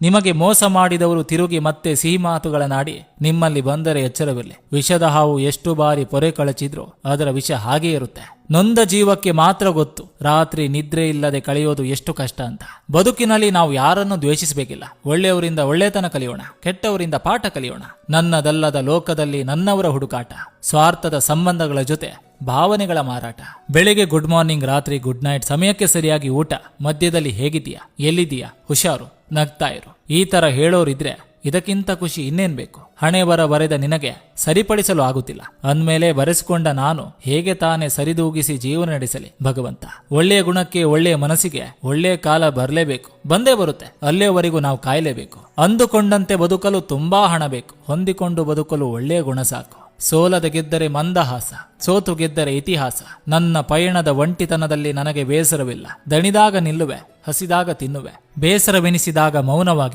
ನಿಮಗೆ ಮೋಸ ಮಾಡಿದವರು ತಿರುಗಿ ಮತ್ತೆ ಸಿಹಿ ಮಾತುಗಳನ್ನಾಡಿ ನಿಮ್ಮಲ್ಲಿ ಬಂದರೆ ಎಚ್ಚರವಿರಲಿ. ವಿಷದ ಹಾವು ಎಷ್ಟು ಬಾರಿ ಪೊರೆ ಕಳಚಿದ್ರೂ ಅದರ ವಿಷ ಹಾಗೇ ಇರುತ್ತೆ. ನೊಂದ ಜೀವಕ್ಕೆ ಮಾತ್ರ ಗೊತ್ತು ರಾತ್ರಿ ನಿದ್ರೆ ಇಲ್ಲದೆ ಕಳೆಯೋದು ಎಷ್ಟು ಕಷ್ಟ ಅಂತ. ಬದುಕಿನಲ್ಲಿ ನಾವು ಯಾರನ್ನು ದ್ವೇಷಿಸಬೇಕಿಲ್ಲ. ಒಳ್ಳೆಯವರಿಂದ ಒಳ್ಳೆತನ ಕಲಿಯೋಣ, ಕೆಟ್ಟವರಿಂದ ಪಾಠ ಕಲಿಯೋಣ. ನನ್ನದಲ್ಲದ ಲೋಕದಲ್ಲಿ ನನ್ನವರ ಹುಡುಕಾಟ, ಸ್ವಾರ್ಥದ ಸಂಬಂಧಗಳ ಜೊತೆ ಭಾವನೆಗಳ ಮಾರಾಟ. ಬೆಳಿಗ್ಗೆ ಗುಡ್ ಮಾರ್ನಿಂಗ್, ರಾತ್ರಿ ಗುಡ್ ನೈಟ್, ಸಮಯಕ್ಕೆ ಸರಿಯಾಗಿ ಊಟ, ಮಧ್ಯದಲ್ಲಿ ಹೇಗಿದೀಯಾ, ಎಲ್ಲಿದೀಯಾ, ಹುಷಾರು, ನಗ್ತಾ ಇರು. ಈ ತರ ಹೇಳೋರಿದ್ರೆ ಇದಕ್ಕಿಂತ ಖುಷಿ ಇನ್ನೇನ್ ಬೇಕು? ಹಣೆ ಬರೆದ ನಿನಗೆ ಸರಿಪಡಿಸಲು ಆಗುತ್ತಿಲ್ಲ ಅಂದ್ಮೇಲೆ ಬರೆಸಿಕೊಂಡ ನಾನು ಹೇಗೆ ತಾನೇ ಸರಿದೂಗಿಸಿ ಜೀವನ ನಡೆಸಲಿ ಭಗವಂತ? ಒಳ್ಳೆಯ ಗುಣಕ್ಕೆ, ಒಳ್ಳೆಯ ಮನಸ್ಸಿಗೆ ಒಳ್ಳೆಯ ಕಾಲ ಬರಲೇಬೇಕು. ಬಂದೇ ಬರುತ್ತೆ. ಅಲ್ಲೇವರೆಗೂ ನಾವು ಕಾಯಲೇಬೇಕು. ಅಂದುಕೊಂಡಂತೆ ಬದುಕಲು ತುಂಬಾ ಹಣ ಬೇಕು. ಹೊಂದಿಕೊಂಡು ಬದುಕಲು ಒಳ್ಳೆಯ ಗುಣ ಸಾಕು. ಸೋಲದ ಗೆದ್ದರೆ ಮಂದಹಾಸ, ಸೋತು ಗೆದ್ದರೆ ಇತಿಹಾಸ. ನನ್ನ ಪಯಣದ ಒಂಟಿತನದಲ್ಲಿ ನನಗೆ ಬೇಸರವಿಲ್ಲ. ದಣಿದಾಗ ನಿಲ್ಲುವೆ, ಹಸಿದಾಗ ತಿನ್ನುವೆ, ಬೇಸರವೆನಿಸಿದಾಗ ಮೌನವಾಗಿ